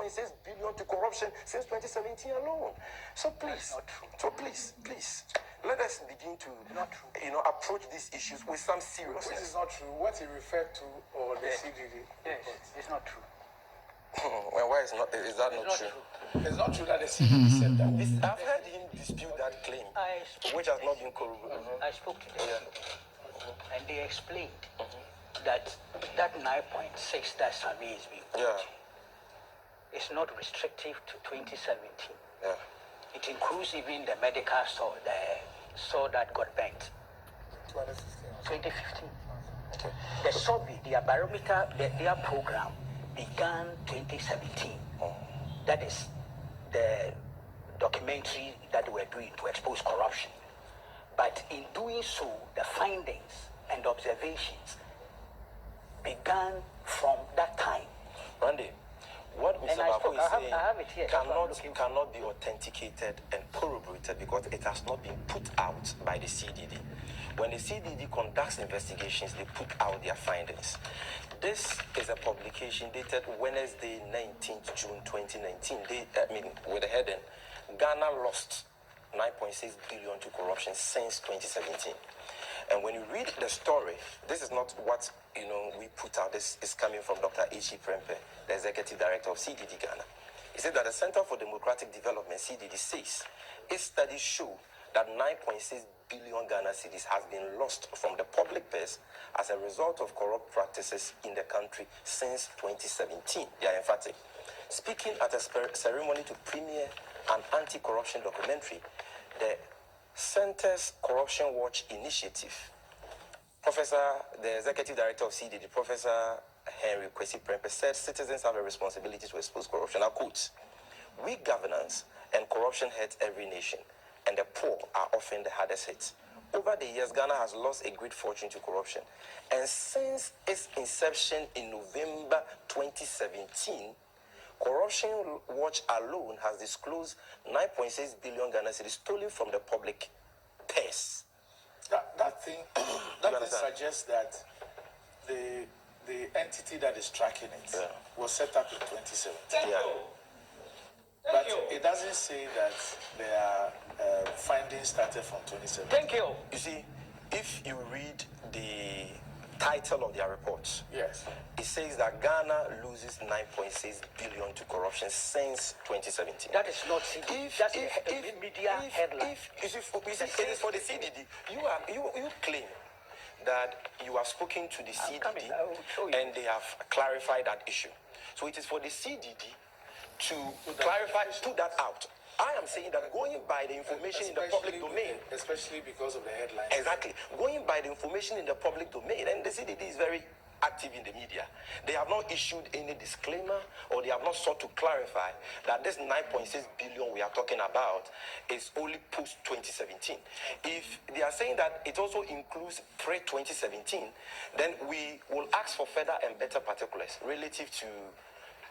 9.6 billion to corruption since 2017 alone. So please, please, let us begin to, approach these issues with some seriousness. Which is not true. What he referred to, or the CDD. Yes, it's not true. Well, why is that not true? It's not true that the CDD said that. I've heard him dispute that claim, which has not been corroborated. I spoke to them, and they explained that 9.6 that Sammy is being quoted is not restrictive to 2017. Yeah. It includes even the medical saw that got bent. 2015. Okay. The survey, their barometer, their program began 2017. That is the documentary that they were doing to expose corruption. But in doing so, the findings and observations began from that time. Randy, what Mr. Baako is saying I have it here, cannot be authenticated and corroborated because it has not been put out by the CDD. When the CDD conducts investigations, they put out their findings. This is a publication dated Wednesday, 19th June 2019. With the heading, Ghana lost 9.6 billion to corruption since 2017. And when you read the story, this is not what we put out. This is coming from Dr. H.E. Prempe, the executive director of CDD Ghana. He said that the Center for Democratic Development, CDD, says its studies show that 9.6 billion Ghana cedis has been lost from the public purse as a result of corrupt practices in the country since 2017. They are emphatic. Speaking at a ceremony to premiere an anti-corruption documentary, the Center's Corruption Watch Initiative, the executive director of CDD, Professor Henry Kwesi Prempe, said citizens have a responsibility to expose corruption. I quote, "Weak governance and corruption hurts every nation, and the poor are often the hardest hit. Over the years, Ghana has lost a great fortune to corruption, and since its inception in November 2017, Corruption Watch alone has disclosed 9.6 billion Ghana cedis stolen from the public purse." That thing suggests that the entity that is tracking it was set up in 2017. But it doesn't say that their findings started from 2017. Thank you. You see, if you read the title of their report, it says that Ghana loses 9.6 billion to corruption since 2017. That is not CDD. That's a media headline. It is for the CDD. You claim that you have spoken to the CDD and they have clarified that issue. So it is for the CDD to clarify, put that out. I am saying that going by the information in the public domain, especially because of the headline. Exactly. Going by the information in the public domain, and the CDD is very active in the media. They have not issued any disclaimer or they have not sought to clarify that this 9.6 billion we are talking about is only post-2017. If they are saying that it also includes pre-2017, then we will ask for further and better particulars relative to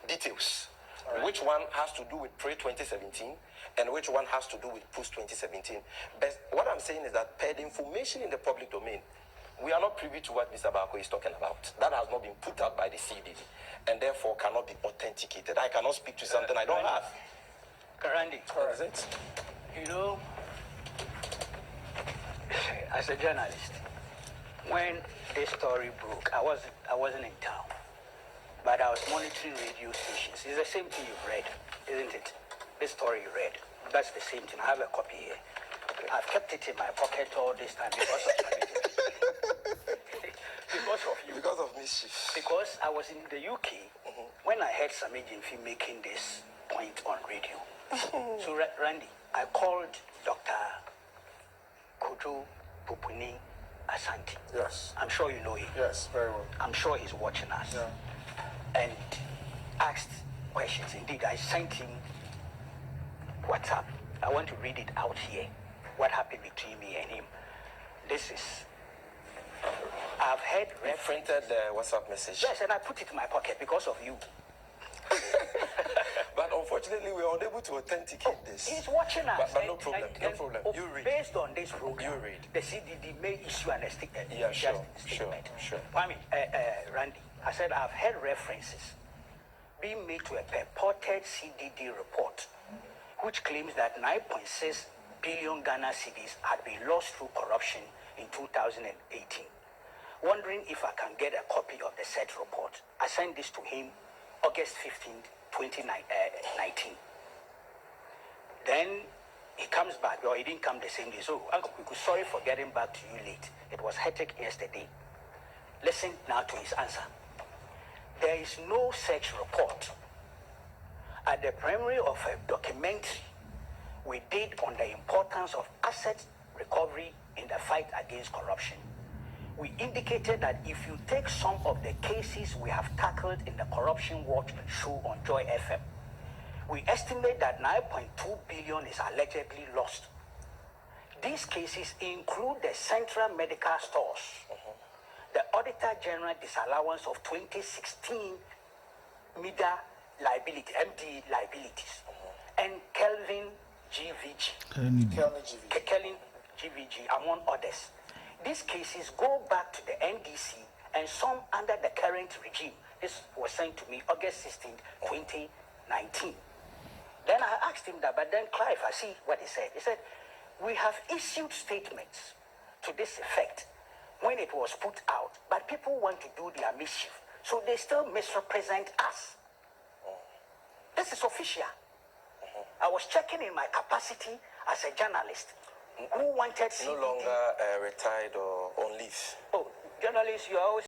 details. Right. Which one has to do with pre-2017 and which one has to do with post-2017. But what I'm saying is that per the information in the public domain, we are not privy to what Mr. Baako is talking about. That has not been put out by the CDD and therefore cannot be authenticated. I cannot speak to something I don't have. Randy, what is it? You know, as a journalist, when this story broke, I wasn't in town, but I was monitoring radio stations. It's the same thing you've read, isn't it? This story you read, that's the same thing. I have a copy here. I've kept it in my pocket all this time because of because of you. Because of mischief. Because I was in the UK when I heard Sammy Gyamfi making this point on radio. So Randy, I called Dr. Kojo Pupuni Asante. Yes. I'm sure you know him. Yes, very well. I'm sure he's watching us. Yeah. And asked questions. Indeed, I sent him WhatsApp. I want to read it out here. What happened between me and him? This is. I've heard. You printed the WhatsApp message. Yes, and I put it in my pocket because of you. But unfortunately, we are unable to authenticate this. He's watching us. But no problem. No problem. You read. Based on this program, you read. The CDD may issue an statement. Sure. I mean, Randy, I said I've heard references being made to a purported CDD report, which claims that 9.6 billion Ghana cedis had been lost through corruption in 2018. Wondering if I can get a copy of the said report. I sent this to him August 15th, 2019. Then he comes back, or he didn't come the same day. So, Uncle Kwaku, sorry for getting back to you late. It was hectic yesterday. Listen now to his answer. There is no such report. At the primary of a documentary we did on the importance of asset recovery in the fight against corruption, we indicated that if you take some of the cases we have tackled in the Corruption Watch show on Joy FM, we estimate that 9.2 billion is allegedly lost. These cases include the Central Medical Stores, the Auditor General disallowance of 2016 MIDA liability, MD liabilities, and Kelvin GVG, among others. These cases go back to the NDC and some under the current regime. This was sent to me August 16, 2019. Then I asked him that, but then Clive, I see what he said. He said, we have issued statements to this effect when it was put out, but people want to do their mischief, so they still misrepresent us. This is official. I was checking in my capacity as a journalist who wanted CDD. No longer retired or on leave. Oh, journalists, you are always